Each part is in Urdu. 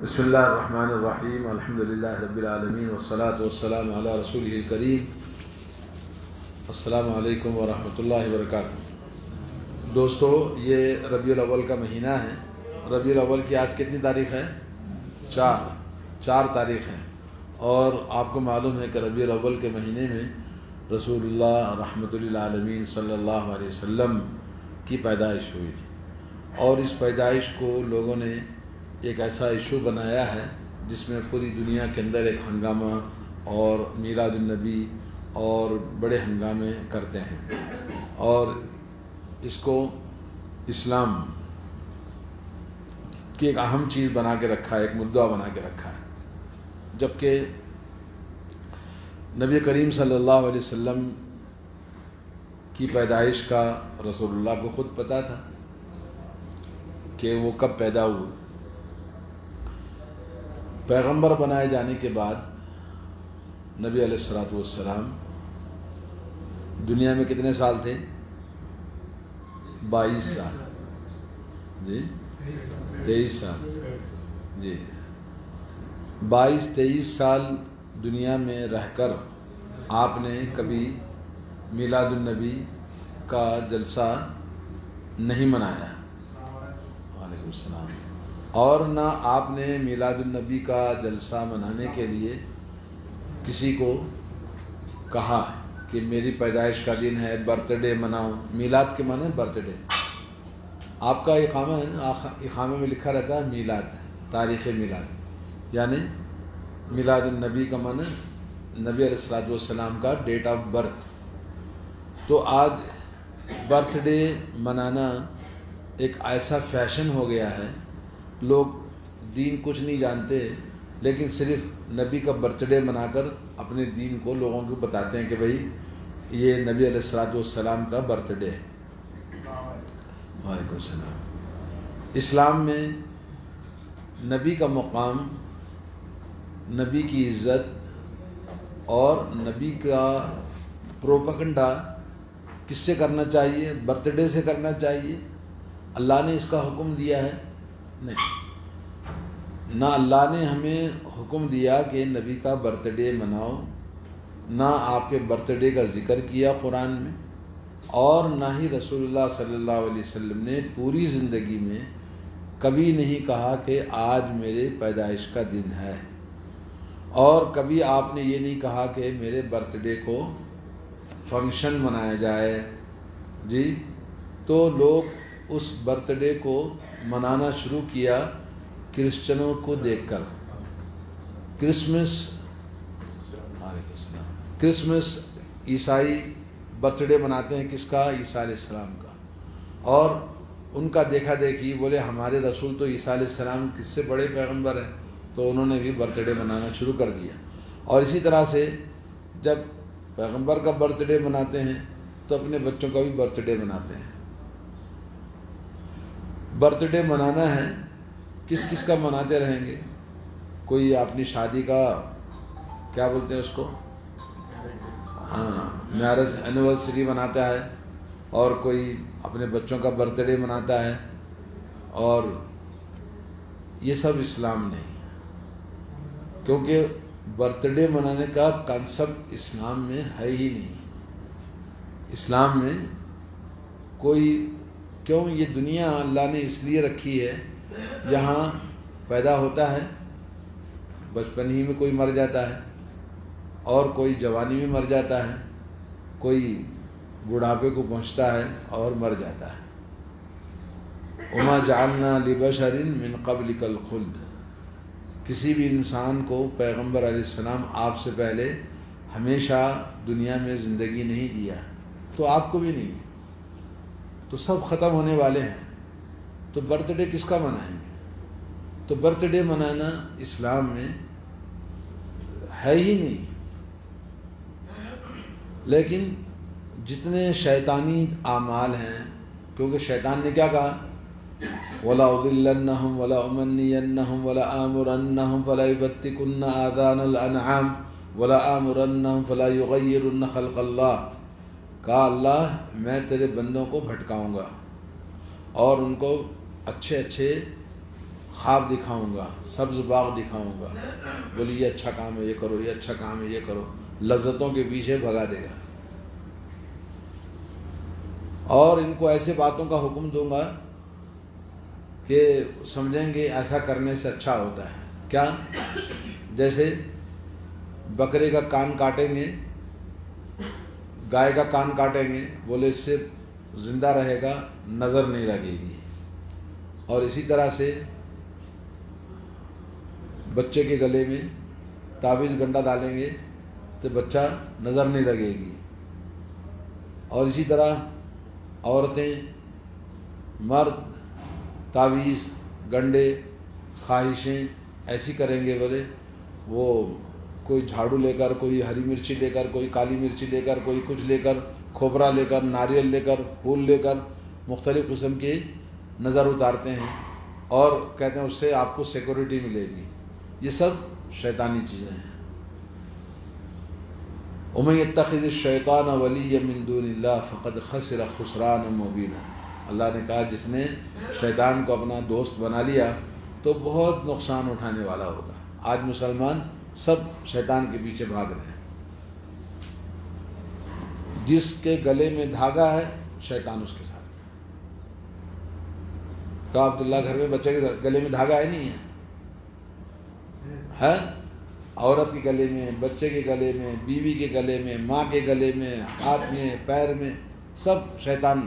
بسم اللہ الرحمن الرحیم الحمدللہ رب العالمین والصلاة والسلام علی رسولہ الکریم. السلام علیکم ورحمۃ اللہ وبرکاتہ. دوستو، یہ ربیع الاول کا مہینہ ہے. ربیع الاول کی آج کتنی تاریخ ہے؟ چار تاریخ ہے. اور آپ کو معلوم ہے کہ ربیع الاول کے مہینے میں رسول اللہ رحمۃ للعالمین صلی اللہ علیہ وسلم کی پیدائش ہوئی تھی. اور اس پیدائش کو لوگوں نے ایک ایسا ایشو بنایا ہے جس میں پوری دنیا کے اندر ایک ہنگامہ اور میلاد النبی اور بڑے ہنگامے کرتے ہیں، اور اس کو اسلام کی ایک اہم چیز بنا کے رکھا ہے، ایک مدعا بنا کے رکھا ہے. جبکہ نبی کریم صلی اللہ علیہ وسلم کی پیدائش کا رسول اللہ کو خود پتہ تھا کہ وہ کب پیدا ہوئے. پیغمبر بنائے جانے کے بعد نبی علیہ الصلوۃ والسلام دنیا میں کتنے سال تھے؟ 22 سال. جی 23 سال. جی 22-23 سال دنیا میں رہ کر آپ نے کبھی میلاد النبی کا جلسہ نہیں منایا. وعلیکم السلام. اور نہ آپ نے میلاد النبی کا جلسہ منانے کے لیے کسی کو کہا کہ میری پیدائش کا دن ہے، برتھ ڈے مناؤ. میلاد کے معنی برتھ ڈے. آپ کا اقامہ ہے نا، اقامے میں لکھا رہتا ہے میلاد، تاریخ میلاد، یعنی میلاد النبی کا معنی نبی علیہ الصلوۃ والسلام کا ڈیٹ آف برتھ. تو آج برتھ ڈے منانا ایک ایسا فیشن ہو گیا ہے. لوگ دین کچھ نہیں جانتے، لیکن صرف نبی کا برتھ ڈے منا کر اپنے دین کو لوگوں کو بتاتے ہیں کہ بھئی یہ نبی علیہ الصلوۃ والسلام کا برتھ ڈے ہے. وعلیکم السلام. اسلام میں نبی کا مقام، نبی کی عزت اور نبی کا پروپیگنڈا کس سے کرنا چاہیے؟ برتھ ڈے سے کرنا چاہیے. اللہ نے اس کا حکم دیا ہے؟ نہیں. نہ اللہ نے ہمیں حکم دیا کہ نبی کا برتھ ڈے مناؤ، نہ آپ کے برتھ ڈے کا ذکر کیا قرآن میں، اور نہ ہی رسول اللہ صلی اللہ علیہ وسلم نے پوری زندگی میں کبھی نہیں کہا کہ آج میرے پیدائش کا دن ہے. اور کبھی آپ نے یہ نہیں کہا کہ میرے برتھ ڈے کو فنکشن منایا جائے. جی تو لوگ اس برتھ ڈے کو منانا شروع کیا کرسچنوں کو دیکھ کر. کرسمس عیسائی برتھ ڈے مناتے ہیں کس کا؟ عیسیٰ علیہ السلام کا. اور ان کا دیکھا دیکھی بولے ہمارے رسول تو عیسیٰ علیہ السلام کس سے بڑے پیغمبر ہیں، تو انہوں نے بھی برتھ ڈے منانا شروع کر دیا. اور اسی طرح سے جب پیغمبر کا برتھ ڈے مناتے ہیں تو اپنے بچوں کا بھی برتھ ڈے مناتے ہیں. برتھ ڈے منانا ہے، کس کس کا مناتے رہیں گے؟ کوئی اپنی شادی کا کیا بولتے ہیں اس کو، میرج اینیورسری مناتا ہے، اور کوئی اپنے بچوں کا برتھ ڈے مناتا ہے. اور یہ سب اسلام نہیں، کیونکہ برتھ ڈے منانے کا کنسپٹ اسلام میں ہے ہی نہیں. اسلام میں کوئی، کیوں؟ یہ دنیا اللہ نے اس لیے رکھی ہے، یہاں پیدا ہوتا ہے، بچپن ہی میں کوئی مر جاتا ہے، اور کوئی جوانی میں مر جاتا ہے، کوئی بڑھاپے کو پہنچتا ہے اور مر جاتا ہے. وما جعلنا لبشر من قبلک الخلد. کسی بھی انسان کو پیغمبر علیہ السلام آپ سے پہلے ہمیشہ دنیا میں زندگی نہیں دیا، تو آپ کو بھی نہیں، تو سب ختم ہونے والے ہیں. تو برتھ ڈے کس کا منائیں گے؟ تو برتھ ڈے منانا اسلام میں ہے ہی نہیں. لیکن جتنے شیطانی اعمال ہیں، کیونکہ شیطان نے کیا کہا؟ وَلَأُضِلَّنَّهُمْ وَلَأُمَنِّيَنَّهُمْ وَلَآمُرَنَّهُمْ فَلَيُبَتِّكُنَّ آذَانَ الْأَنْعَامِ وَلَآمُرَنَّهُمْ فَلَيُغَيِّرُنَّ خَلْقَ اللَّهِ. کہا اللہ میں تیرے بندوں کو بھٹکاؤں گا اور ان کو اچھے اچھے خواب دکھاؤں گا، سبز باغ دکھاؤں گا، بولی یہ اچھا کام ہے یہ کرو، یہ اچھا کام ہے یہ کرو، لذتوں کے پیچھے بھگا دے گا۔ اور ان کو ایسے باتوں کا حکم دوں گا کہ سمجھیں گے ایسا کرنے سے اچھا ہوتا ہے۔ کیا؟ جیسے بکرے کا کان کاٹیں گے، گائے کا کان کاٹیں گے، بولے اس سے زندہ رہے گا، نظر نہیں لگے گی۔ اور اسی طرح سے بچے کے گلے میں تعویذ گنڈا ڈالیں گے تو بچہ نظر نہیں لگے گی۔ اور اسی طرح عورتیں، مرد تعویذ گنڈے خواہشیں ایسی کریں گے، بولے وہ کوئی جھاڑو لے کر، کوئی ہری مرچی لے کر، کوئی کالی مرچی لے کر، کوئی کچھ لے کر، کھوپرا لے کر، ناریل لے کر، پھول لے کر مختلف قسم کے نظر اتارتے ہیں اور کہتے ہیں اس سے آپ کو سیکورٹی ملے گی۔ یہ سب شیطانی چیزیں ہیں۔ وَمَن يَتَّخِذِ الشَّيْطَانَ وَلِيًّا مِن دُونِ اللَّهِ فَقَدْ خَسِرَ خُسْرَانًا مُبِينًا۔ اللہ نے کہا جس نے شیطان کو اپنا دوست بنا لیا تو بہت نقصان اٹھانے والا ہوگا۔ آج مسلمان سب شیطان کے پیچھے بھاگ رہے ہیں۔ جس کے گلے میں دھاگا ہے شیطان اس کے ساتھ۔ کہا عبداللہ گھر میں بچے کے گلے میں دھاگا ہے نہیں ہے؟ عورت کے گلے میں، بچے کے گلے میں، بیوی کے گلے میں، ماں کے گلے میں، ہاتھ میں، پیر میں، سب شیطان۔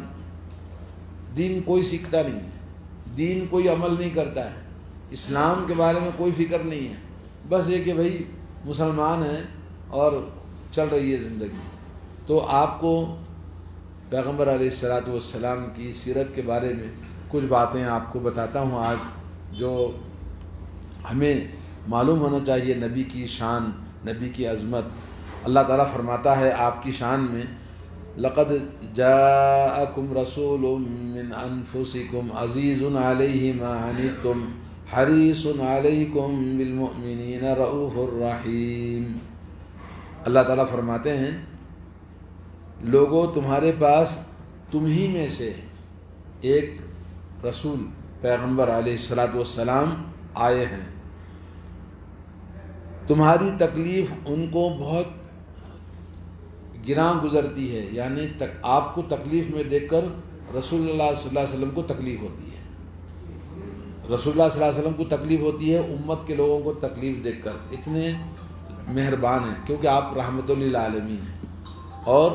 دین کوئی سیکھتا نہیں ہے، دین کوئی عمل نہیں کرتا ہے، اسلام کے بارے میں کوئی فکر نہیں ہے، بس یہ کہ بھائی مسلمان ہیں اور چل رہی ہے زندگی۔ تو آپ کو پیغمبر علیہ الصلاۃ والسلام کی سیرت کے بارے میں کچھ باتیں آپ کو بتاتا ہوں آج، جو ہمیں معلوم ہونا چاہیے۔ نبی کی شان، نبی کی عظمت۔ اللہ تعالیٰ فرماتا ہے آپ کی شان میں، لَقَدْ جَاءَكُمْ رَسُولٌ مِّنْ أَنفُسِكُمْ عَزِيزٌ عَلَيْهِ مَا عَنِتُّمْ حَرِيصٌ عَلَيْكُمْ بِالْمُؤْمِنِينَ رَءُوفٌ رَحِيمٌ۔ اللہ تعالیٰ فرماتے ہیں لوگوں تمہارے پاس تم ہی میں سے ایک رسول پیغمبر علیہ الصلاۃ والسلام آئے ہیں، تمہاری تکلیف ان کو بہت گراں گزرتی ہے، یعنی آپ کو تکلیف میں دیکھ کر رسول اللہ صلی اللہ علیہ وسلم کو تکلیف ہوتی ہے، رسول اللہ صلی اللہ علیہ وسلم کو تکلیف ہوتی ہے امت کے لوگوں کو تکلیف دیکھ کر۔ اتنے مہربان ہیں کیونکہ آپ رحمت للعالمین ہیں اور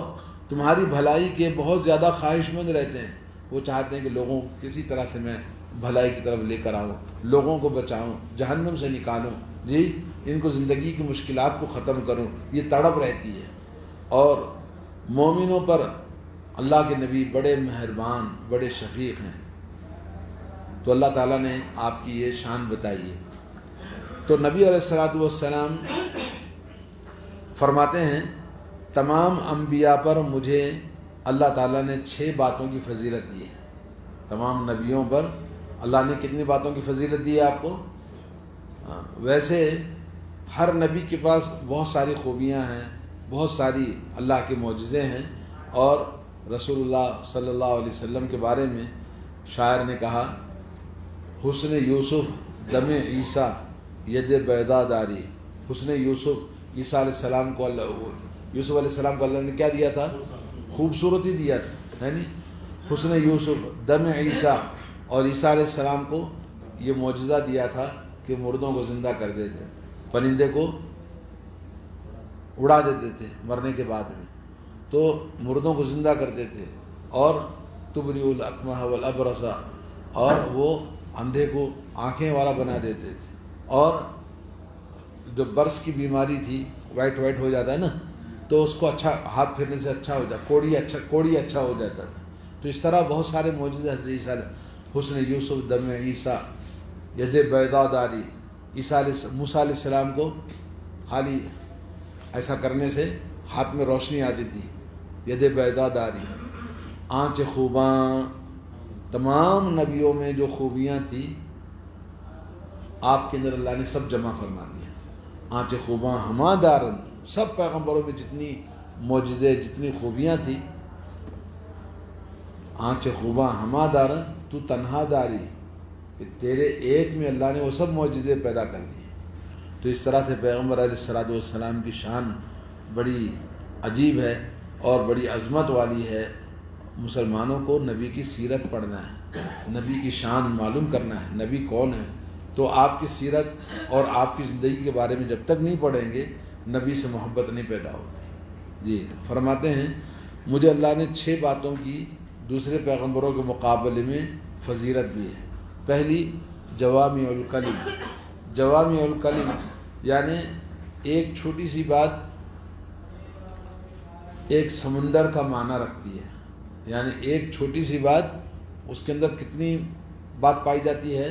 تمہاری بھلائی کے بہت زیادہ خواہش مند رہتے ہیں۔ وہ چاہتے ہیں کہ لوگوں کو کسی طرح سے میں بھلائی کی طرف لے کر آؤں، لوگوں کو بچاؤں، جہنم سے نکالوں، جی ان کو زندگی کی مشکلات کو ختم کروں، یہ تڑپ رہتی ہے۔ اور مومنوں پر اللہ کے نبی بڑے مہربان، بڑے شفیق ہیں۔ تو اللہ تعالیٰ نے آپ کی یہ شان بتائی ہے۔ تو نبی علیہ الصلاۃ والسلام فرماتے ہیں تمام انبیاء پر مجھے اللہ تعالیٰ نے 6 باتوں کی فضیلت دی ہے۔ تمام نبیوں پر اللہ نے کتنی باتوں کی فضیلت دی ہے آپ کو؟ ویسے ہر نبی کے پاس بہت ساری خوبیاں ہیں، بہت ساری اللہ کے معجزے ہیں، اور رسول اللہ صلی اللہ علیہ وسلم کے بارے میں شاعر نے کہا حسن یوسف دم عیسیٰ ید بیضا داری۔ حسن یوسف، عیسیٰ علیہ السلام کو یوسف علیہ السلام کو اللہ نے کیا دیا تھا؟ خوبصورتی دیا تھا، ہے نہیں؟ حسن یوسف دم عیسیٰ، اور عیسیٰ علیہ السلام کو یہ معجزہ دیا تھا کہ مردوں کو زندہ کر دیتے، پرندے کو اڑا دیتے تھے مرنے کے بعد میں، تو مردوں کو زندہ کرتے تھے، اور تبری الاکمہ والابرص، اور وہ اندھے کو آنکھیں والا بنا دیتے تھے، اور جو برس کی بیماری تھی وائٹ ہو جاتا ہے نا، تو اس کو اچھا ہاتھ پھیرنے سے اچھا ہو جاتا، کوڑی اچھا ہو جاتا تھا۔ تو اس طرح بہت سارے معجزے حضرت عیسیٰ حسن یوسف دم عیسیٰ ید بیضا داری۔ موسیٰ علیہ السلام کو خالی ایسا کرنے سے ہاتھ میں روشنی آتی تھی، ید بیضا داری۔ آنچ خوباں، تمام نبیوں میں جو خوبیاں تھیں آپ کے اندر اللہ نے سب جمع فرما دیا۔ آنچ خوباں ہما دارن، سب پیغمبروں میں جتنی معجزے، جتنی خوبیاں تھیں، آنچ خوباں ہما دارن تو تنہا داری، کہ تیرے ایک میں اللہ نے وہ سب معجزے پیدا کر دیے۔ تو اس طرح سے پیغمبر علیہ الصلوۃ والسلام کی شان بڑی عجیب ہے اور بڑی عظمت والی ہے۔ مسلمانوں کو نبی کی سیرت پڑھنا ہے، نبی کی شان معلوم کرنا ہے، نبی کون ہے۔ تو آپ کی سیرت اور آپ کی زندگی کے بارے میں جب تک نہیں پڑھیں گے، نبی سے محبت نہیں پیدا ہوتی۔ جی فرماتے ہیں مجھے اللہ نے 6 باتوں کی دوسرے پیغمبروں کے مقابلے میں فضیلت دی ہے۔ پہلی جوامع الکلم، جوامع الکلم یعنی ایک چھوٹی سی بات ایک سمندر کا معنی رکھتی ہے، یعنی ایک چھوٹی سی بات اس کے اندر کتنی بات پائی جاتی ہے۔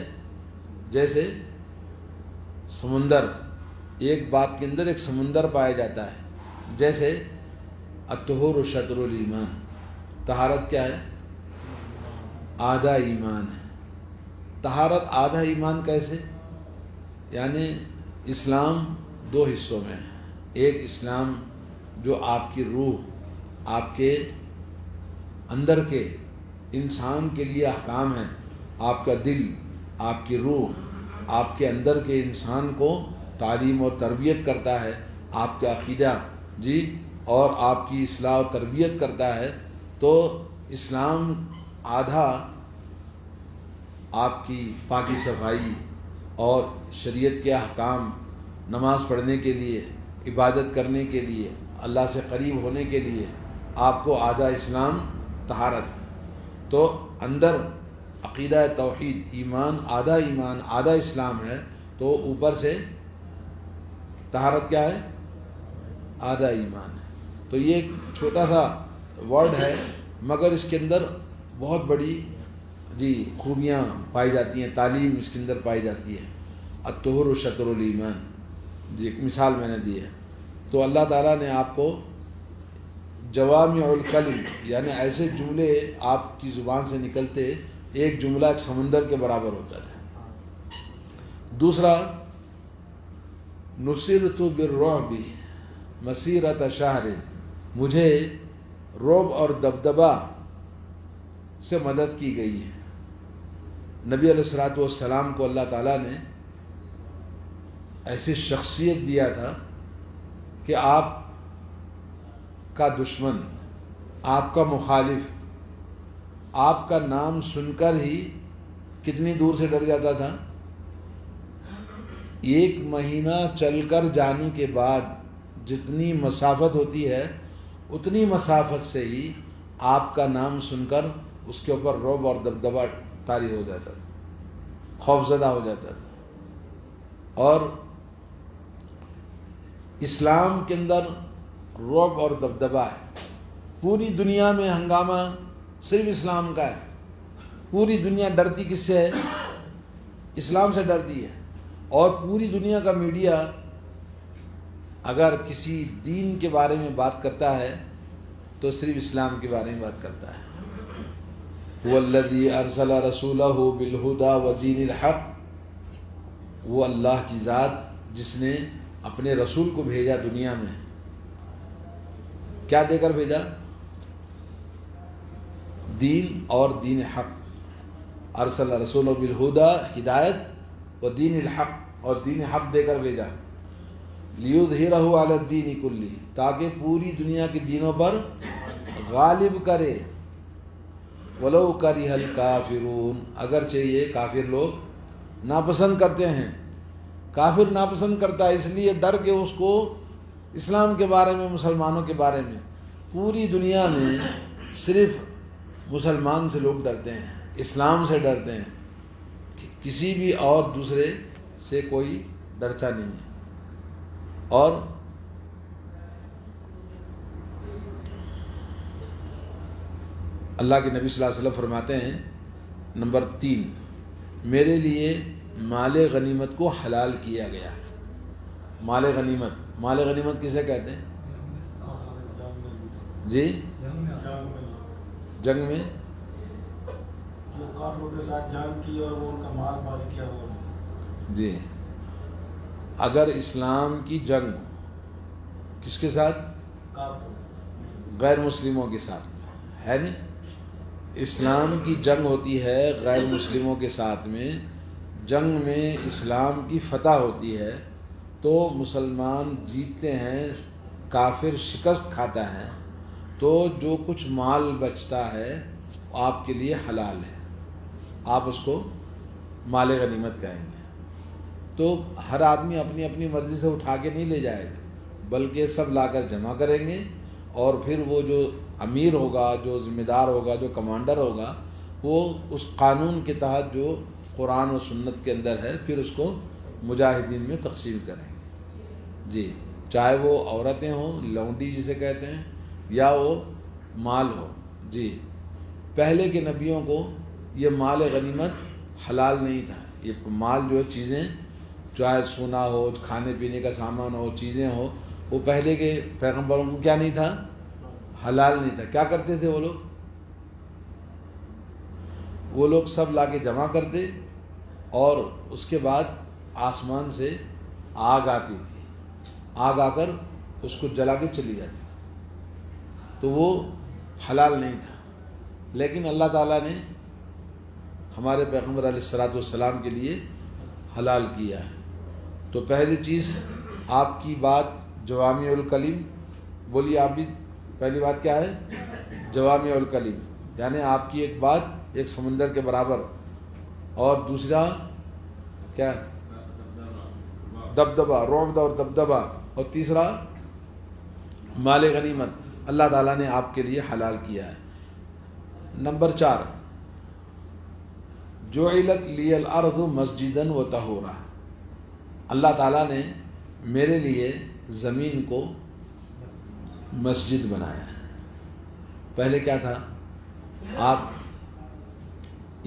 جیسے سمندر، ایک بات کے اندر ایک سمندر پایا جاتا ہے۔ جیسے الطہور شطر الایمان، طہارت کیا ہے؟ آدھا ایمان ہے۔ طہارت آدھا ایمان کیسے؟ یعنی اسلام 2 حصوں میں ہے۔ ایک اسلام جو آپ کی روح، آپ کے اندر کے انسان کے لیے احکام ہیں، آپ کا دل، آپ کی روح، آپ کے اندر کے انسان کو تعلیم اور تربیت کرتا ہے، آپ کا عقیدہ جی اور آپ کی اصلاح و تربیت کرتا ہے۔ تو اسلام آدھا آپ کی پاکی صفائی اور شریعت کے احکام، نماز پڑھنے کے لیے، عبادت کرنے کے لیے، اللہ سے قریب ہونے کے لیے آپ کو آدھا اسلام طہارت ہے۔ تو اندر عقیدہ توحید، ایمان، آدھا اسلام ہے، تو اوپر سے طہارت کیا ہے؟ آدھا ایمان ہے۔ تو یہ ایک چھوٹا سا ورڈ ہے، مگر اس کے اندر بہت بڑی خوبیاں پائی جاتی ہیں، تعلیم اس کے اندر پائی جاتی ہے۔ الطہور شطر الایمان، ایک مثال میں نے دی ہے۔ تو اللہ تعالیٰ نے آپ کو جوامع الکلم یعنی ایسے جملے آپ کی زبان سے نکلتے، ایک جملہ ایک سمندر کے برابر ہوتا تھا۔ دوسرا نصرت بالرعب مسیرۃ شہر، مجھے رعب اور دبدبہ سے مدد کی گئی ہے۔ نبی علیہ الصلوۃ والسلام کو اللہ تعالیٰ نے ایسی شخصیت دیا تھا کہ آپ کا دشمن، آپ کا مخالف، آپ کا نام سن کر ہی کتنی دور سے ڈر جاتا تھا؟ 1 مہینہ چل کر جانے کے بعد جتنی مسافت ہوتی ہے، اتنی مسافت سے ہی آپ کا نام سن کر اس کے اوپر رعب اور دبدبہ طاری ہو جاتا تھا، خوف زدہ ہو جاتا تھا۔ اور اسلام کے اندر رعب اور دبدبہ ہے۔ پوری دنیا میں ہنگامہ صرف اسلام کا ہے۔ پوری دنیا ڈرتی کس سے ہے؟ اسلام سے ڈرتی ہے۔ اور پوری دنیا کا میڈیا اگر کسی دین کے بارے میں بات کرتا ہے تو صرف اسلام کے بارے میں بات کرتا ہے۔ هو الذی ارسل رسولہ بالہدی ودین الحق، وہ اللہ کی ذات جس نے اپنے رسول کو بھیجا دنیا میں، کیا دے کر بھیجا؟ دین اور دین حق۔ ارسل رسولہ بالہدی، ہدایت، و دین الحق، اور دین حق دے کر بھیجا۔ لیظہرہ علی الدین کلہ، تاکہ پوری دنیا کے دینوں پر غالب کرے۔ ولو کرہ الکافرون، اگرچہ یہ کافر لوگ ناپسند کرتے ہیں۔ کافر ناپسند کرتا ہے اس لیے ڈر کے اس کو اسلام کے بارے میں، مسلمانوں کے بارے میں، پوری دنیا میں صرف مسلمان سے لوگ ڈرتے ہیں، اسلام سے ڈرتے ہیں، کسی بھی اور دوسرے سے کوئی ڈرتا نہیں ہے۔ اور اللہ کے نبی صلی اللہ علیہ وسلم فرماتے ہیں نمبر 3، میرے لیے مال غنیمت کو حلال کیا گیا۔ مال غنیمت کسے کہتے ہیں؟ جی جنگ میں جو کافروں کے ساتھ جنگ کی اور وہ ان کا مال باز کیا ہوا۔ جی، اگر اسلام کی جنگ کس کے ساتھ؟ غیر مسلموں کے ساتھ ہے نہیں، اسلام کی جنگ ہوتی ہے غیر مسلموں کے ساتھ میں جنگ میں اسلام کی فتح ہوتی ہے تو مسلمان جیتتے ہیں، کافر شکست کھاتا ہے، تو جو کچھ مال بچتا ہے آپ کے لیے حلال ہے، آپ اس کو مال غنیمت کہیں گے۔ تو ہر آدمی اپنی اپنی مرضی سے اٹھا کے نہیں لے جائے گا، بلکہ سب لا کر جمع کریں گے، اور پھر وہ جو امیر ہوگا، جو ذمہ دار ہوگا، جو کمانڈر ہوگا، وہ اس قانون کے تحت جو قرآن و سنت کے اندر ہے پھر اس کو مجاہدین میں تقسیم کریں گے۔ جی، چاہے وہ عورتیں ہوں، لونڈی جسے کہتے ہیں، یا وہ مال ہو۔ جی، پہلے کے نبیوں کو یہ مال غنیمت حلال نہیں تھا۔ یہ مال جو ہے، چیزیں، چاہے سونا ہو، کھانے پینے کا سامان ہو، چیزیں ہو، وہ پہلے کے پیغمبروں کو کیا نہیں تھا؟ حلال نہیں تھا۔ کیا کرتے تھے وہ لوگ سب لا کے جمع کرتے، اور اس کے بعد آسمان سے آگ آتی تھی، آگ آ کر اس کو جلا کے چلی جاتی تھی، تو وہ حلال نہیں تھا۔ لیکن اللہ تعالیٰ نے ہمارے پیغمبر علیہ السلام کے لیے حلال کیا ہے۔ تو پہلی چیز آپ کی بات جوامع الکلم، بولیے آپ بھی، پہلی بات کیا ہے؟ جوامع الکلم، یعنی آپ کی ایک بات ایک سمندر کے برابر، اور دوسرا کیا؟ دبدبہ، رعب اور دبدبہ، اور تیسرا مال غنیمت اللہ تعالیٰ نے آپ کے لیے حلال کیا ہے۔ نمبر 4، جعلت لی الارض مسجدا و طہورا، اللہ تعالیٰ نے میرے لیے زمین کو مسجد بنایا ہے۔ پہلے کیا تھا؟ آپ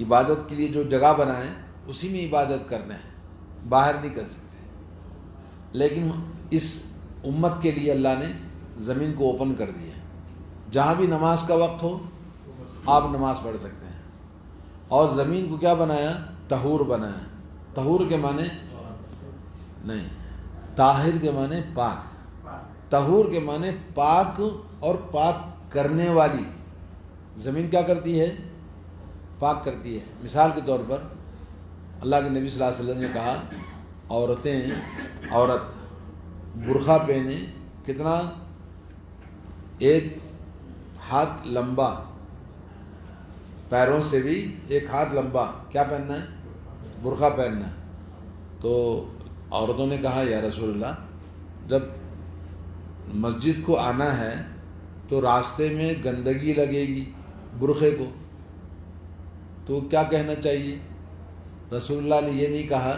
عبادت کے لیے جو جگہ بنائیں اسی میں عبادت کرنا ہے، باہر نہیں کر سکتے۔ لیکن اس امت کے لیے اللہ نے زمین کو اوپن کر دیا، جہاں بھی نماز کا وقت ہو آپ نماز پڑھ سکتے ہیں۔ اور زمین کو کیا بنایا؟ طہور بنایا۔ طہور کے معنی نہیں، طاہر کے معنی پاک، طہور کے معنی پاک اور پاک کرنے والی۔ زمین کیا کرتی ہے؟ پاک کرتی ہے۔ مثال کے طور پر اللہ کے نبی صلی اللہ علیہ وسلم نے کہا، عورت برقع پہنے، کتنا؟ 1 ہاتھ لمبا، پیروں سے بھی 1 ہاتھ لمبا کیا پہننا ہے؟ برقع پہننا ہے۔ تو عورتوں نے کہا، یا رسول اللہ، جب مسجد کو آنا ہے تو راستے میں گندگی لگے گی برقعے کو، تو کیا کہنا چاہیے؟ رسول اللہ نے یہ نہیں کہا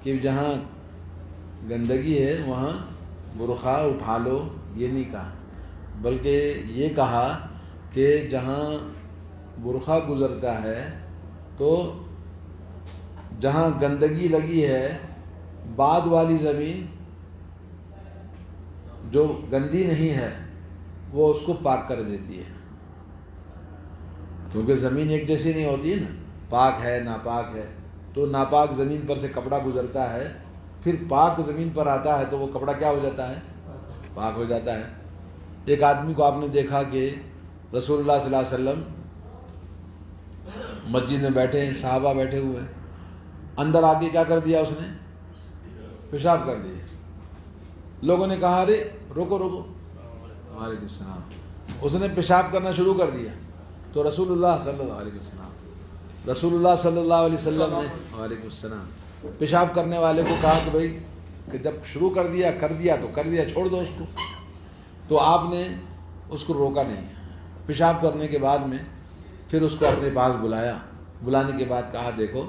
کہ جہاں گندگی ہے وہاں برقع اٹھا لو، یہ نہیں کہا، بلکہ یہ کہا کہ جہاں برقع گزرتا ہے تو جہاں گندگی لگی ہے، بعد والی زمین جو گندی نہیں ہے وہ اس کو پاک کر دیتی ہے، کیونکہ زمین ایک جیسی نہیں ہوتی ہے نا، پاک ہے ناپاک ہے۔ تو ناپاک زمین پر سے کپڑا گزرتا ہے، پھر پاک زمین پر آتا ہے تو وہ کپڑا کیا ہو جاتا ہے؟ پاک ہو جاتا ہے۔ ایک آدمی کو آپ نے دیکھا کہ رسول اللہ صلی اللہ علیہ وسلم مسجد میں بیٹھے ہیں، صحابہ بیٹھے ہوئے ہیں، اندر آ کے کیا کر دیا؟ اس نے پیشاب کر دیا۔ لوگوں نے کہا، ارے روکو روکو، وعلیکم السلام، اس نے پیشاب کرنا شروع کر دیا۔ تو رسول اللہ صلی اللہ علیہ وسلم نے وعلیکم السلام پیشاب کرنے والے کو کہا کہ بھائی، کہ جب شروع کر دیا تو کر دیا، چھوڑ دو اس کو۔ تو آپ نے اس کو روکا نہیں۔ پیشاب کرنے کے بعد میں پھر اس کو اپنے پاس بلایا، بلانے کے بعد کہا، دیکھو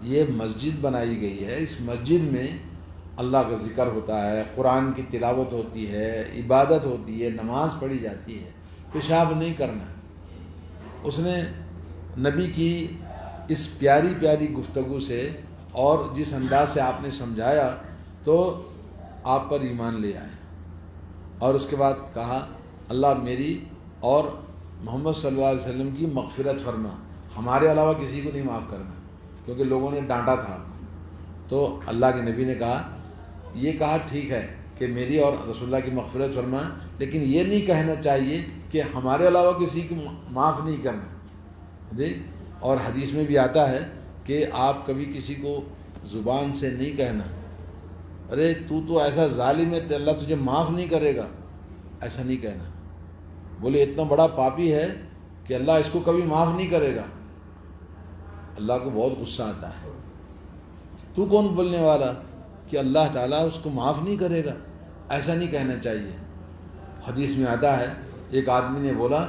یہ مسجد بنائی گئی ہے، اس مسجد میں اللہ کا ذکر ہوتا ہے، قرآن کی تلاوت ہوتی ہے، عبادت ہوتی ہے، نماز پڑھی جاتی ہے، پیشاب نہیں کرنا۔ اس نے نبی کی اس پیاری پیاری گفتگو سے اور جس انداز سے آپ نے سمجھایا تو آپ پر ایمان لے آئے، اور اس کے بعد کہا، اللہ میری اور محمد صلی اللہ علیہ وسلم کی مغفرت فرما، ہمارے علاوہ کسی کو نہیں معاف کرنا، کیونکہ لوگوں نے ڈانٹا تھا۔ تو اللہ کے نبی نے کہا، یہ کہا ٹھیک ہے کہ میری اور رسول اللہ کی مغفرت فرما، لیکن یہ نہیں کہنا چاہیے کہ ہمارے علاوہ کسی کو معاف نہیں کرنا۔ جی، اور حدیث میں بھی آتا ہے کہ آپ کبھی کسی کو زبان سے نہیں کہنا ارے تو ایسا ظالم ہے اللہ تجھے معاف نہیں کرے گا، ایسا نہیں کہنا. بولے اتنا بڑا پاپی ہے کہ اللہ اس کو کبھی معاف نہیں کرے گا. اللہ کو بہت غصہ آتا ہے. تو کون بولنے والا کہ اللہ تعالیٰ اس کو معاف نہیں کرے گا؟ ایسا نہیں کہنا چاہیے. حدیث میں آتا ہے ایک آدمی نے بولا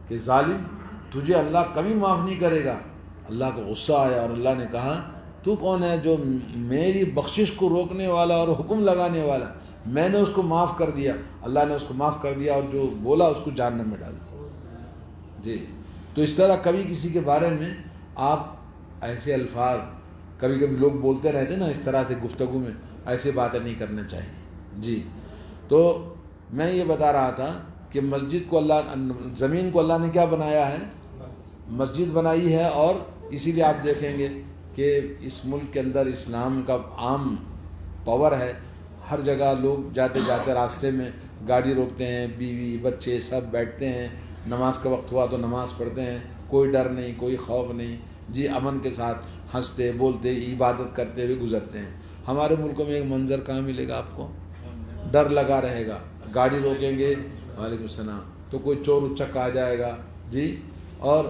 کہ ظالم تجھے اللہ کبھی معاف نہیں کرے گا. اللہ کو غصہ آیا اور اللہ نے کہا تو کون ہے جو میری بخشش کو روکنے والا اور حکم لگانے والا؟ میں نے اس کو معاف کر دیا. اللہ نے اس کو معاف کر دیا اور جو بولا اس کو جہنم میں ڈال دیا. جی تو اس طرح کبھی کسی کے بارے میں آپ ایسے الفاظ کبھی کبھی لوگ بولتے رہتے نا اس طرح سے گفتگو میں، ایسے باتیں نہیں کرنا چاہیے. جی تو میں یہ بتا رہا تھا کہ مسجد کو اللہ، زمین کو اللہ نے کیا بنایا ہے؟ مسجد بنائی ہے. اور اسی لیے آپ دیکھیں گے کہ اس ملک کے اندر اسلام کا عام پاور ہے. ہر جگہ لوگ جاتے جاتے راستے میں گاڑی روکتے ہیں، بیوی بچے سب بیٹھتے ہیں، نماز کا وقت ہوا تو نماز پڑھتے ہیں، کوئی ڈر نہیں، کوئی خوف نہیں. جی امن کے ساتھ ہنستے بولتے عبادت کرتے ہوئے گزرتے ہیں. ہمارے ملکوں میں ایک منظر کہاں ملے گا آپ کو؟ ڈر لگا رہے گا. گاڑی روکیں گے وعلیکم السلام تو کوئی چور اچک آ جائے گا. جی اور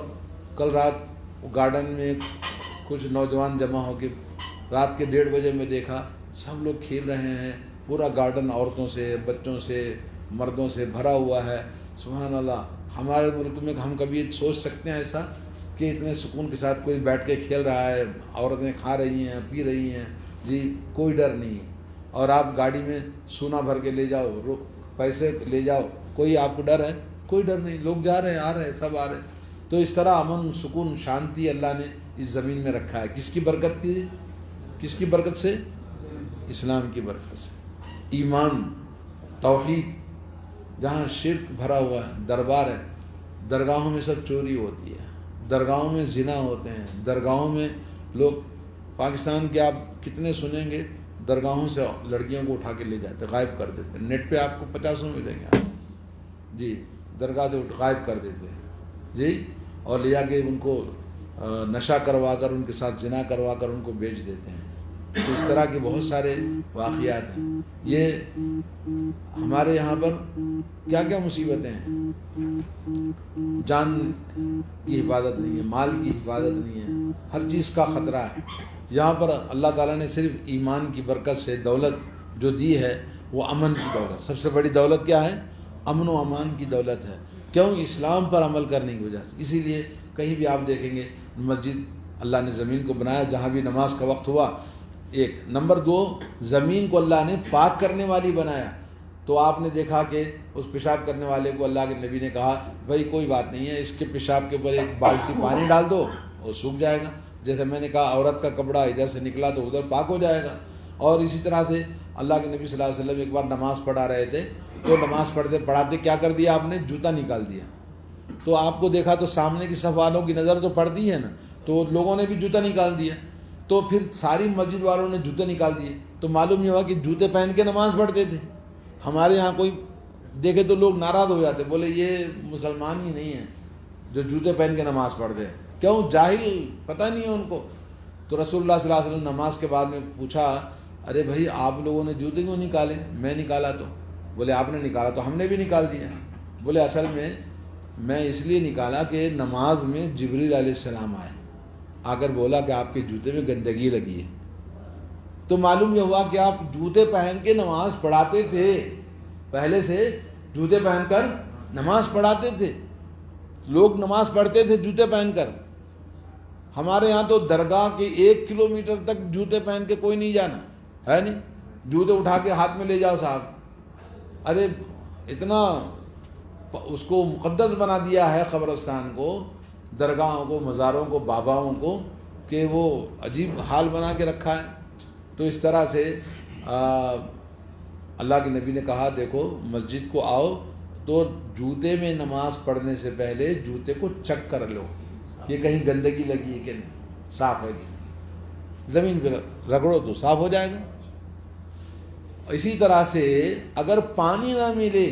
کل رات گارڈن میں کچھ نوجوان جمع ہو کے رات کے 1:30 بجے میں دیکھا سب لوگ کھیل رہے ہیں. پورا گارڈن عورتوں سے بچوں سے مردوں سے بھرا ہوا ہے. سبحان اللہ. ہمارے ملک میں ہم کبھی سوچ سکتے ہیں ایسا کہ اتنے سکون کے ساتھ کوئی بیٹھ کے کھیل رہا ہے، عورتیں کھا رہی ہیں پی رہی ہیں، جی کوئی ڈر نہیں ہے. اور آپ گاڑی میں سونا بھر کے لے جاؤ، پیسے لے جاؤ، کوئی آپ کو ڈر ہے؟ کوئی ڈر نہیں. لوگ جا رہے ہیں آ رہے ہیں سب آ رہے ہیں. تو اس طرح امن سکون شانتی اللہ نے اس زمین میں رکھا ہے. کس کی برکت کی؟ کس کی برکت سے؟ اسلام کی برکت سے. ایمان توحید. جہاں شرک بھرا ہوا ہے دربار ہے، درگاہوں میں سب چوری ہوتی ہے، درگاہوں میں زنا ہوتے ہیں، درگاہوں میں لوگ پاکستان کے آپ کتنے سنیں گے درگاہوں سے لڑکیوں کو اٹھا کے لے جاتے، غائب کر دیتے. نیٹ پہ آپ کو 50 ملیں گے. جی درگاہ سے غائب کر دیتے ہیں. جی اور لے جا کے ان کو نشہ کروا کر ان کے ساتھ زنا کروا کر ان کو بیچ دیتے ہیں. تو اس طرح کے بہت سارے واقعات ہیں. یہ ہمارے یہاں پر کیا کیا مصیبتیں ہیں. جان کی حفاظت نہیں ہے، مال کی حفاظت نہیں ہے، ہر چیز کا خطرہ ہے. یہاں پر اللہ تعالیٰ نے صرف ایمان کی برکت سے دولت جو دی ہے وہ امن کی دولت. سب سے بڑی دولت کیا ہے؟ امن و امان کی دولت ہے. کیوں؟ اسلام پر عمل کرنے کی وجہ سے. اسی لیے کہیں بھی آپ دیکھیں گے مسجد اللہ نے زمین کو بنایا جہاں بھی نماز کا وقت ہوا. ایک نمبر 2 زمین کو اللہ نے پاک کرنے والی بنایا. تو آپ نے دیکھا کہ اس پیشاب کرنے والے کو اللہ کے نبی نے کہا بھائی کوئی بات نہیں ہے، اس کے پیشاب کے اوپر ایک بالٹی پانی ڈال دو وہ سوکھ جائے گا. جیسے میں نے کہا عورت کا کپڑا ادھر سے نکلا تو ادھر پاک ہو جائے گا. اور اسی طرح سے اللہ کے نبی صلی اللہ علیہ وسلم ایک بار نماز پڑھا رہے تھے تو نماز پڑھاتے کیا کر دیا آپ نے؟ جوتا نکال دیا. تو آپ کو دیکھا تو سامنے کی صف والوں کی نظر تو پڑتی ہے نا، تو لوگوں نے بھی جوتا نکال دیا. تو پھر ساری مسجد والوں نے جوتے نکال دیے. تو معلوم یہ ہوا کہ جوتے پہن کے نماز پڑھتے تھے. ہمارے یہاں کوئی دیکھے تو لوگ ناراض ہو جاتے، بولے یہ مسلمان ہی نہیں ہیں جو جوتے پہن کے نماز پڑھتے ہیں. کیوں؟ جاہل، پتہ نہیں ہے ان کو. تو رسول اللہ صلی اللہ علیہ وسلم نماز کے بعد میں پوچھا ارے بھائی آپ لوگوں نے جوتے کیوں نکالے؟ میں نکالا تو. بولے آپ نے نکالا تو ہم نے بھی نکال دیا. بولے اصل میں اس لیے نکالا کہ نماز میں جبریل علیہ السلام آئے، آ کر بولا کہ آپ کے جوتے میں گندگی لگی ہے. تو معلوم یہ ہوا کہ آپ جوتے پہن کے نماز پڑھاتے تھے، پہلے سے جوتے پہن کر نماز پڑھاتے تھے. لوگ نماز پڑھتے تھے جوتے پہن کر. ہمارے یہاں تو درگاہ کے 1 کلومیٹر تک جوتے پہن کے کوئی نہیں جانا ہے. نہیں جوتے اٹھا کے ہاتھ میں لے جاؤ صاحب. ارے اتنا اس کو مقدس بنا دیا ہے قبرستان کو، درگاہوں کو، مزاروں کو، باباؤں کو، کہ وہ عجیب حال بنا کے رکھا ہے. تو اس طرح سے اللہ کے نبی نے کہا دیکھو مسجد کو آؤ تو جوتے میں نماز پڑھنے سے پہلے جوتے کو چیک کر لو کہ کہیں گندگی لگی ہے کہ نہیں، صاف ہے کہ نہیں. زمین پہ رگڑو تو صاف ہو جائے گا. اسی طرح سے اگر پانی نہ ملے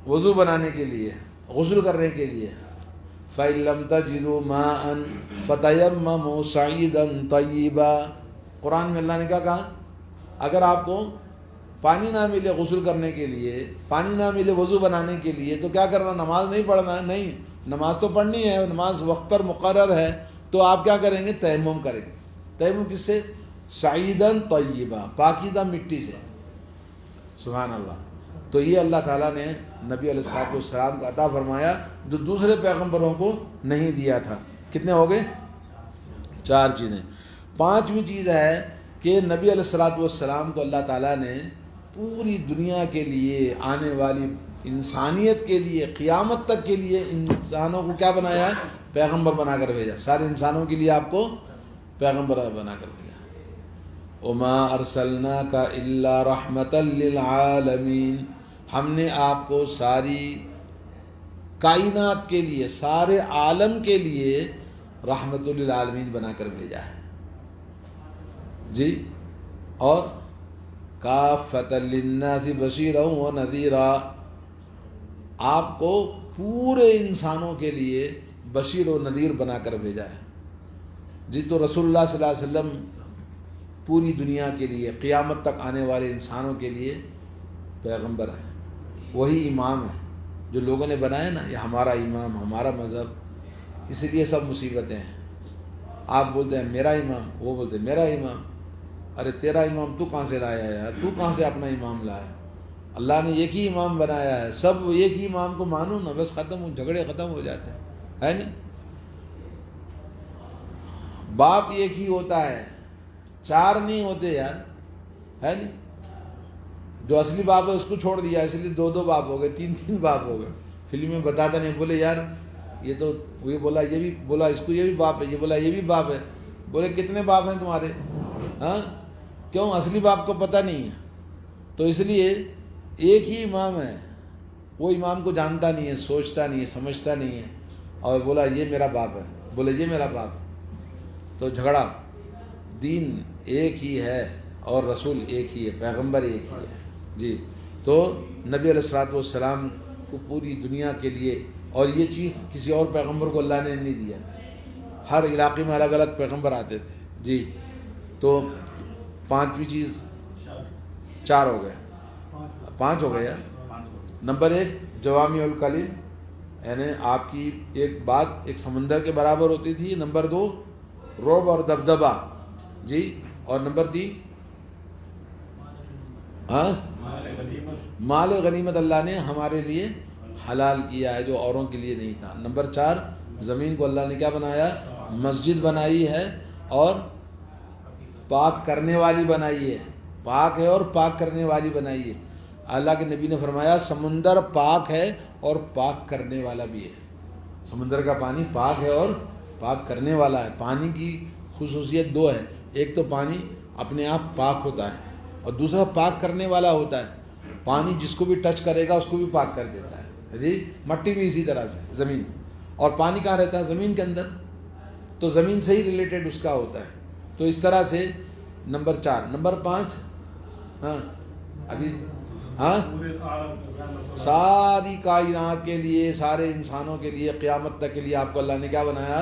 وضو بنانے کے لیے، غسل کرنے کے لیے، فَإِن لَّمْ تَجِدُوا مَاءً فَتَيَمَّمُوا صَعِيدًا طَيِّبًا، قرآن میں اللہ نے کیا کہا؟ اگر آپ کو پانی نہ ملے غسل کرنے کے لیے، پانی نہ ملے وضو بنانے کے لیے، تو کیا کرنا؟ نماز نہیں پڑھنا؟ نہیں، نماز تو پڑھنی ہے، نماز وقت پر مقرر ہے، تو آپ کیا کریں گے؟ تیمم کریں گے۔ تیمم کس سے؟ سعیدن طیبہ، پاکیزہ مٹی سے۔ سبحان اللہ۔ تو یہ اللہ تعالیٰ نے نبی علیہ الصلوۃ والسلام کو عطا فرمایا جو دوسرے پیغمبروں کو نہیں دیا تھا۔ کتنے ہو گئے؟ 4 چیزیں۔ 5ویں چیز ہے کہ نبی علیہ الصلوۃ والسلام کو اللہ تعالیٰ نے پوری دنیا کے لیے، آنے والی انسانیت کے لیے، قیامت تک کے لیے انسانوں کو کیا بنایا ہے؟ پیغمبر بنا کر بھیجا۔ سارے انسانوں کے لیے آپ کو پیغمبر بنا کر بھیجا۔ وما ارسلناک الا رحمۃ للعالمین، ہم نے آپ کو ساری کائنات کے لیے، سارے عالم کے لیے رحمت للعالمین بنا کر بھیجا ہے جی۔ اور کافۃ للناس بشیرا ونذیرا، آپ کو پورے انسانوں کے لیے بشیر و نذیر بنا کر بھیجا ہے جی۔ تو رسول اللہ صلی اللہ علیہ وسلم پوری دنیا کے لیے، قیامت تک آنے والے انسانوں کے لیے پیغمبر ہیں، وہی امام ہے جو لوگوں نے بنایا نا، یہ ہمارا امام، ہمارا مذہب، اسی لیے سب مصیبتیں ہیں۔ آپ بولتے ہیں میرا امام، وہ بولتے ہیں میرا امام۔ ارے تیرا امام تو کہاں سے لایا ہے یار؟ تو کہاں سے اپنا امام لایا؟ اللہ نے ایک ہی امام بنایا ہے، سب ایک ہی امام کو مانو نا، بس ختم، جھگڑے ختم ہو جاتے ہیں، ہے نہیں؟ باپ ایک ہی ہوتا ہے، 4 نہیں ہوتے یار، ہے نہیں؟ جو اصلی باپ ہے اس کو چھوڑ دیا، اس لیے 2 باپ ہو گئے، 3 باپ ہو گئے۔ فلم میں بتاتا نہیں، بولے یار یہ تو، یہ بولا یہ بھی، بولا اس کو یہ بھی باپ ہے، یہ بولا یہ بھی باپ ہے، بولے کتنے باپ ہیں تمہارے؟ ہاں کیوں؟ اصلی باپ کو پتہ نہیں ہے، تو اس لیے ایک ہی امام ہے، وہ امام کو جانتا نہیں ہے، سوچتا نہیں ہے، سمجھتا نہیں ہے، اور بولا یہ میرا باپ ہے، بولے یہ میرا باپ ہے، تو جھگڑا۔ دین ایک ہی ہے اور رسول ایک ہی ہے، پیغمبر ایک ہی ہے جی۔ تو نبی علیہ الصلوۃ والسلام کو پوری دنیا کے لیے، اور یہ چیز کسی اور پیغمبر کو اللہ نے نہیں دیا، ہر علاقے میں الگ الگ پیغمبر آتے تھے جی۔ تو 5ویں چیز، 4 ہو گئے، 5 ہو گئے یار۔ نمبر 1 جوامع الکلم، یعنی آپ کی ایک بات ایک سمندر کے برابر ہوتی تھی۔ نمبر 2 رعب اور دبدبہ جی۔ اور نمبر 3 مال غنیمت اللہ نے ہمارے لیے حلال کیا ہے جو اوروں کے لیے نہیں تھا۔ نمبر 4 زمین کو اللہ نے کیا بنایا؟ مسجد بنائی ہے اور پاک کرنے والی بنائی ہے، پاک ہے اور پاک کرنے والی بنائی ہے۔ اللہ کے نبی نے فرمایا سمندر پاک ہے اور پاک کرنے والا بھی ہے۔ سمندر کا پانی پاک ہے اور پاک کرنے والا ہے۔ پانی کی خصوصیت 2 ہے، ایک تو پانی اپنے آپ پاک ہوتا ہے اور دوسرا پاک کرنے والا ہوتا ہے۔ پانی جس کو بھی ٹچ کرے گا اس کو بھی پاک کر دیتا ہے جی۔ مٹی بھی اسی طرح سے، زمین، اور پانی کہاں رہتا ہے؟ زمین کے اندر، تو زمین سے ہی ریلیٹڈ اس کا ہوتا ہے۔ تو اس طرح سے نمبر 4۔ نمبر 5 ابھی ساری کائنات کے لیے، سارے انسانوں کے لیے، قیامت تک کے لیے آپ کو اللہ نے کیا بنایا؟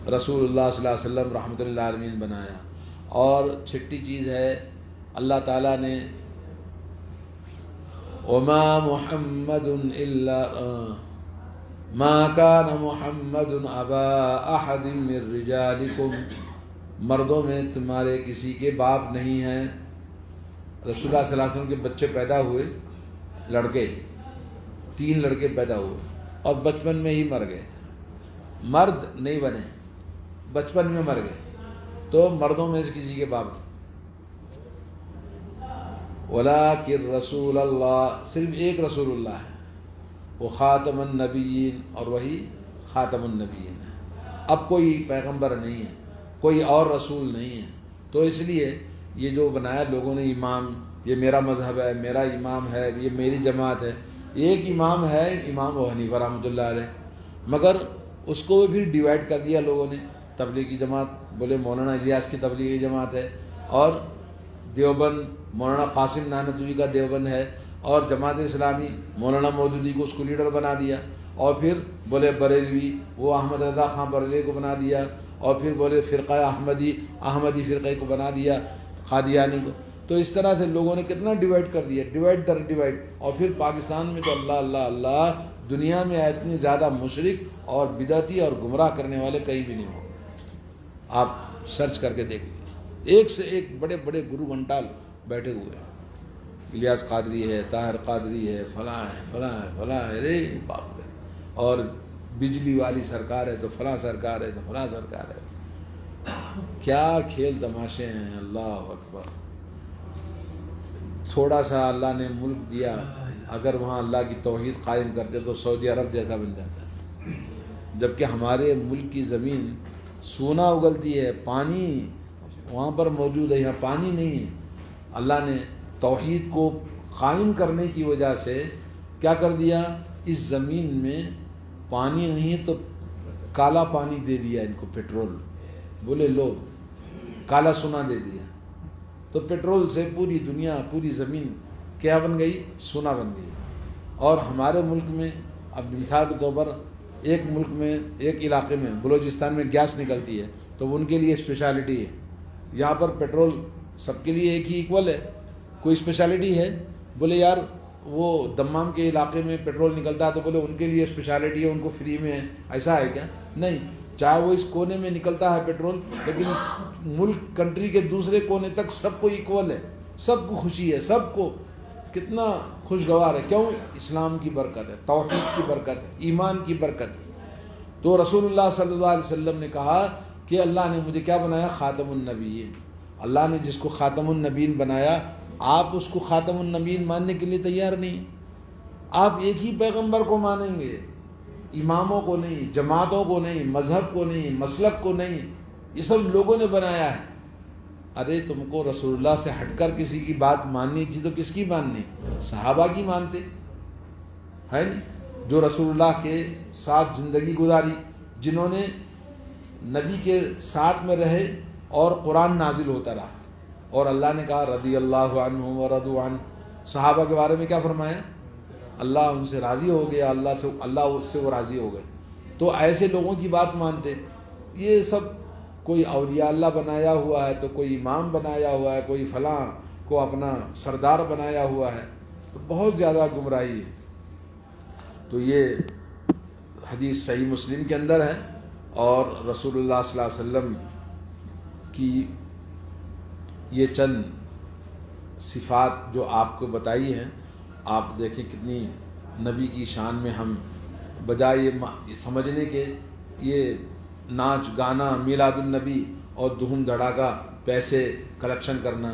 رسول اللہ صلی اللہ علیہ وسلم رحمۃ اللہ عالمین بنایا۔ اور 6ٹھی چیز ہے اللہ تعالیٰ نے وما محمد الا ما كان محمد ابا احد من رجالکم، مردوں میں تمہارے کسی کے باپ نہیں ہیں۔ رسول اللہ صلی اللہ علیہ وسلم کے بچے پیدا ہوئے، لڑکے، 3 لڑکے پیدا ہوئے اور بچپن میں ہی مر گئے، مرد نہیں بنے، بچپن میں مر گئے، تو مردوں میں سے کسی کے باپ نہیں۔ ولیکن رسول اللہ، صرف ایک رسول اللہ ہے، وہ خاتم النبیین، اور وہی خاتم النبیین ہے۔ اب کوئی پیغمبر نہیں ہے، کوئی اور رسول نہیں ہے۔ تو اس لیے یہ جو بنایا لوگوں نے امام، یہ میرا مذہب ہے، میرا امام ہے، یہ میری جماعت ہے، ایک امام ہے، امام ابو حنیفہ رحمۃ اللہ علیہ، مگر اس کو بھی ڈیوائڈ کر دیا لوگوں نے۔ تبلیغی جماعت بولے مولانا الیاس کی تبلیغی جماعت ہے، اور دیوبند مولانا قاسم نانوتوی کا دیوبند ہے، اور جماعت اسلامی مولانا مودودی کو اس کو لیڈر بنا دیا، اور پھر بولے بریلوی وہ احمد رضا خان بریلوی کو بنا دیا، اور پھر بولے فرقہ احمدی فرقے کو بنا دیا قادیانی کو. تو اس طرح سے لوگوں نے کتنا ڈیوائڈ کر دیا، ڈیوائڈ در ڈیوائڈ. اور پھر پاکستان میں تو اللہ اللہ اللہ، دنیا میں اتنی زیادہ مشرک اور بدعتی اور گمراہ کرنے والے کہیں بھی نہیں ہو. آپ سرچ کر کے دیکھ لیں، ایک سے ایک بڑے بڑے گرو گھنٹال بیٹھے ہوئے ہیں. الیاس قادری ہے، طاہر قادری ہے، فلاں ہے فلاں ہے فلاں ہے، رے باپ رے. اور بجلی والی سرکار ہے تو فلاں سرکار ہے تو فلاں سرکار ہے. کیا کھیل تماشے ہیں، اللہ اکبر. تھوڑا سا اللہ نے ملک دیا، اگر وہاں اللہ کی توحید قائم کرتے تو سعودی عرب جیسا بن جاتا ہے. جبکہ ہمارے ملک کی زمین سونا اگلتی ہے، پانی وہاں پر موجود ہے، یہاں پانی نہیں ہے. اللہ نے توحید کو قائم کرنے کی وجہ سے کیا کر دیا، اس زمین میں پانی نہیں ہے تو کالا پانی دے دیا ان کو، پیٹرول. بولے لو، کالا سونا دے دیا. تو پیٹرول سے پوری دنیا، پوری زمین کیا بن گئی، سونا بن گئی. اور ہمارے ملک میں اب مثال کے طور پر ایک ملک میں، ایک علاقے میں بلوچستان میں گیس نکلتی ہے تو ان کے لیے اسپیشلٹی ہے. یہاں پر پیٹرول سب کے لیے ایک ہی ایکول ہے، کوئی اسپیشلٹی ہے؟ بولے یار وہ دمام کے علاقے میں پیٹرول نکلتا ہے تو بولے ان کے لیے اسپیشلٹی ہے، ان کو فری میں ہے. ایسا ہے کیا؟ نہیں. چاہے وہ اس کونے میں نکلتا ہے پیٹرول، لیکن ملک کنٹری کے دوسرے کونے تک سب کو ایکول ہے، سب کو خوشی ہے، سب کو کتنا خوشگوار ہے. کیوں؟ اسلام کی برکت ہے، توحید کی برکت ہے، ایمان کی برکت ہے. تو رسول اللہ صلی اللہ علیہ وسلم نے کہا کہ اللہ نے مجھے کیا بنایا، خاتم النبیین. اللہ نے جس کو خاتم النبیین بنایا، آپ اس کو خاتم النبیین ماننے کے لیے تیار نہیں. آپ ایک ہی پیغمبر کو مانیں گے، اماموں کو نہیں، جماعتوں کو نہیں، مذہب کو نہیں، مسلک کو نہیں. یہ سب لوگوں نے بنایا ہے. ارے تم کو رسول اللہ سے ہٹ کر کسی کی بات ماننی تھی تو کس کی ماننی؟ صحابہ کی مانتے ہے نا، جو رسول اللہ کے ساتھ زندگی گزاری، جنہوں نے نبی کے ساتھ میں رہے اور قرآن نازل ہوتا رہا. اور اللہ نے کہا رضی اللہ عنہم ورضوا عنہ. صحابہ کے بارے میں کیا فرمایا؟ اللہ ان سے راضی ہو گیا، اللہ اس سے وہ راضی ہو گئے. تو ایسے لوگوں کی بات مانتے. یہ سب کوئی اولیاء اللہ بنایا ہوا ہے تو کوئی امام بنایا ہوا ہے، کوئی فلاں کو اپنا سردار بنایا ہوا ہے. تو بہت زیادہ گمراہی ہے. تو یہ حدیث صحیح مسلم کے اندر ہے. اور رسول اللہ صلی اللہ علیہ وسلم کی یہ چند صفات جو آپ کو بتائی ہیں، آپ دیکھیں کتنی نبی کی شان میں ہم بجائے یہ سمجھنے کے یہ ناچ گانا، میلاد النبی اور دھوم دھڑاکا پیسے کلیکشن کرنا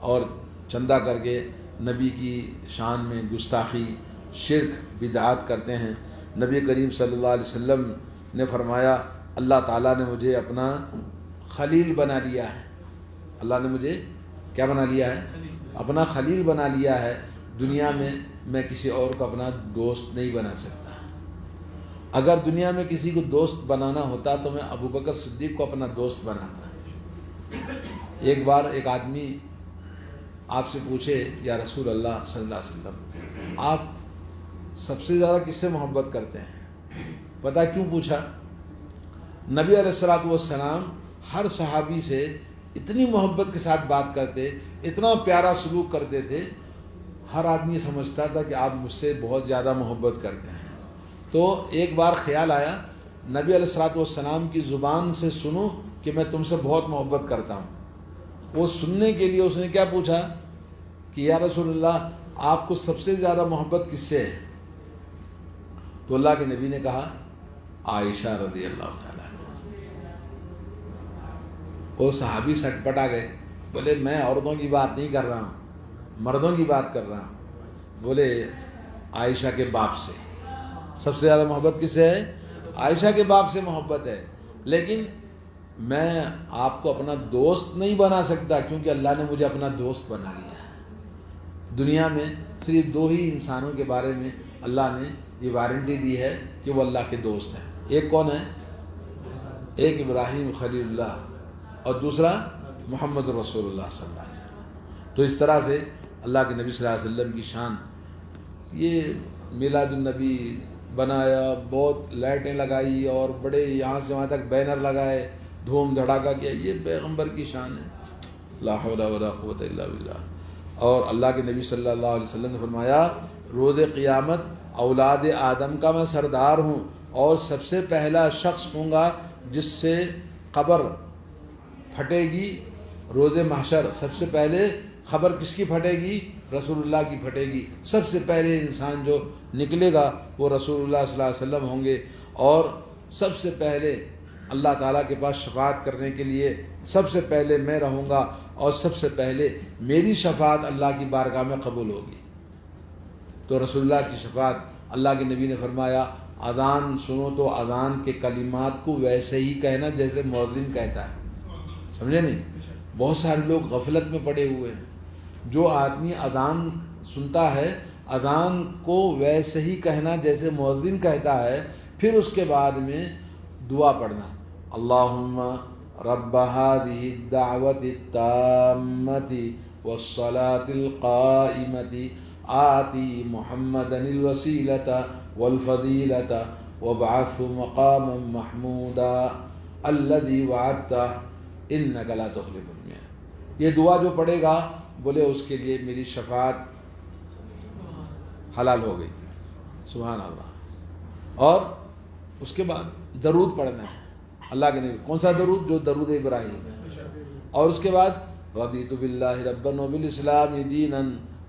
اور چندہ کر کے نبی کی شان میں گستاخی، شرک، بدعات کرتے ہیں. نبی کریم صلی اللہ علیہ وسلم نے فرمایا اللہ تعالیٰ نے مجھے اپنا خلیل بنا لیا ہے. اللہ نے مجھے کیا بنا لیا ہے؟ اپنا خلیل بنا لیا ہے. دنیا میں کسی اور کو اپنا دوست نہیں بنا سکتا. اگر دنیا میں کسی کو دوست بنانا ہوتا تو میں ابو بکر صدیق کو اپنا دوست بناتا. ایک بار ایک آدمی آپ سے پوچھے یا رسول اللہ صلی اللہ علیہ وسلم آپ سب سے زیادہ کس سے محبت کرتے ہیں؟ پتہ کیوں پوچھا؟ نبی علیہ الصلوۃ والسلام ہر صحابی سے اتنی محبت کے ساتھ بات کرتے، اتنا پیارا سلوک کرتے تھے، ہر آدمی سمجھتا تھا کہ آپ مجھ سے بہت زیادہ محبت کرتے ہیں. تو ایک بار خیال آیا نبی علیہ الصلوۃ والسلام کی زبان سے سنوں کہ میں تم سے بہت محبت کرتا ہوں. وہ سننے کے لیے اس نے کیا پوچھا کہ یا رسول اللہ آپ کو سب سے زیادہ محبت کس سے ہے؟ تو اللہ کے نبی نے کہا عائشہ رضی اللہ تعالیٰ. وہ صحابی سٹ پٹا گئے، بولے میں عورتوں کی بات نہیں کر رہا ہوں، مردوں کی بات کر رہا ہوں. بولے عائشہ کے باپ سے سب سے زیادہ محبت کس سے ہے؟ عائشہ کے باپ سے محبت ہے. لیکن میں آپ کو اپنا دوست نہیں بنا سکتا کیونکہ اللہ نے مجھے اپنا دوست بنا لیا ہے. دنیا میں صرف دو ہی انسانوں کے بارے میں اللہ نے یہ وارنٹی دی ہے کہ وہ اللہ کے دوست ہیں. ایک کون ہے؟ ایک ابراہیم خلیل اللہ اور دوسرا محمد رسول اللہ صلی اللہ علیہ وسلم. تو اس طرح سے اللہ کے نبی صلی اللہ علیہ وسلم کی شان. یہ میلاد النبی بنایا، بہت لائٹیں لگائی اور بڑے یہاں سے وہاں تک بینر لگائے، دھوم دھڑاکہ کیا، یہ پیغمبر کی شان ہے، لا حول ولا قوت الا باللہ۔ اور اللہ کے نبی صلی اللہ علیہ وسلم نے فرمایا روز قیامت اولاد آدم کا میں سردار ہوں، اور سب سے پہلا شخص ہوں گا جس سے قبر پھٹے گی روز محشر۔ سب سے پہلے خبر کس کی پھٹے گی؟ رسول اللہ کی پھٹے گی۔ سب سے پہلے انسان جو نکلے گا وہ رسول اللہ صلی اللہ علیہ وسلم ہوں گے، اور سب سے پہلے اللہ تعالیٰ کے پاس شفاعت کرنے کے لیے سب سے پہلے میں رہوں گا، اور سب سے پہلے میری شفاعت اللہ کی بارگاہ میں قبول ہوگی۔ تو رسول اللہ کی شفاعت، اللہ کے نبی نے فرمایا اذان سنو تو اذان کے کلمات کو ویسے ہی کہنا جیسے مؤذن کہتا ہے، سمجھے نہیں؟ بہت سارے لوگ غفلت میں پڑے ہوئے ہیں۔ جو آدمی اذان سنتا ہے اذان کو ویسے ہی کہنا جیسے مؤذن کہتا ہے، پھر اس کے بعد میں دعا پڑھنا، اللہم رب هذه الدعوة التامة والصلاة القائمة آتی محمدا الوسیلة والفضیلة وابعثه مقاما محمودا الذي وعدته انك لا تخلف الميعاد۔ یہ دعا جو پڑھے گا بولے اس کے لیے میری شفاعت حلال ہو گئی، سبحان اللہ۔ اور اس کے بعد درود پڑھنا ہے اللہ کے نبی، کون سا درود؟ جو درود ابراہیم ہے۔ اور اس کے بعد رضیت باللہ ربا وبالاسلام دینا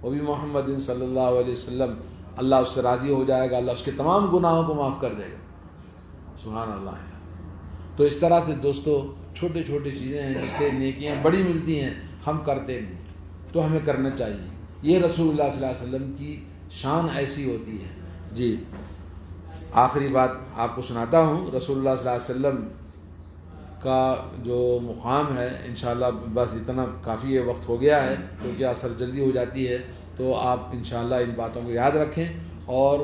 وبمحمد صلی اللہ علیہ وسلم، اللہ اس سے راضی ہو جائے گا، اللہ اس کے تمام گناہوں کو معاف کر دے گا، سبحان اللہ۔ تو اس طرح سے دوستو چھوٹے چھوٹے چیزیں ہیں جس سے نیکیاں بڑی ملتی ہیں، ہم کرتے نہیں، تو ہمیں کرنا چاہیے۔ یہ رسول اللہ صلی اللہ علیہ وسلم کی شان ایسی ہوتی ہے۔ جی آخری بات آپ کو سناتا ہوں، رسول اللہ صلی اللہ علیہ وسلم کا جو مقام ہے، انشاءاللہ بس اتنا کافی ہے، وقت ہو گیا ہے کیونکہ عصر جلدی ہو جاتی ہے، تو آپ انشاءاللہ ان باتوں کو یاد رکھیں۔ اور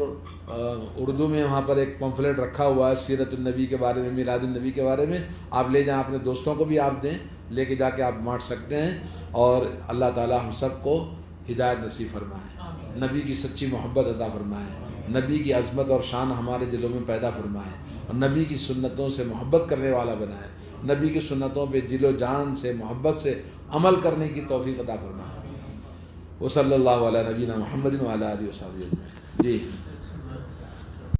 اردو میں وہاں پر ایک پمفلیٹ رکھا ہوا ہے سیرت النبی کے بارے میں، میلاد النبی کے بارے میں، آپ لے جائیں، اپنے دوستوں کو بھی آپ دیں، لے کے جا کے آپ بانٹ سکتے ہیں۔ اور اللہ تعالی ہم سب کو ہدایت نصیب فرمائے، نبی کی سچی محبت عطا فرمائے، نبی کی عظمت اور شان ہمارے دلوں میں پیدا فرمائے، اور نبی کی سنتوں سے محبت کرنے والا بنائے، نبی کی سنتوں پہ دل و جان سے محبت سے عمل کرنے کی توفیق عطا فرمائے۔ وصلی اللہ علیہ نبینا محمد وعلی آلہ وصحبہ اجمعین۔ جی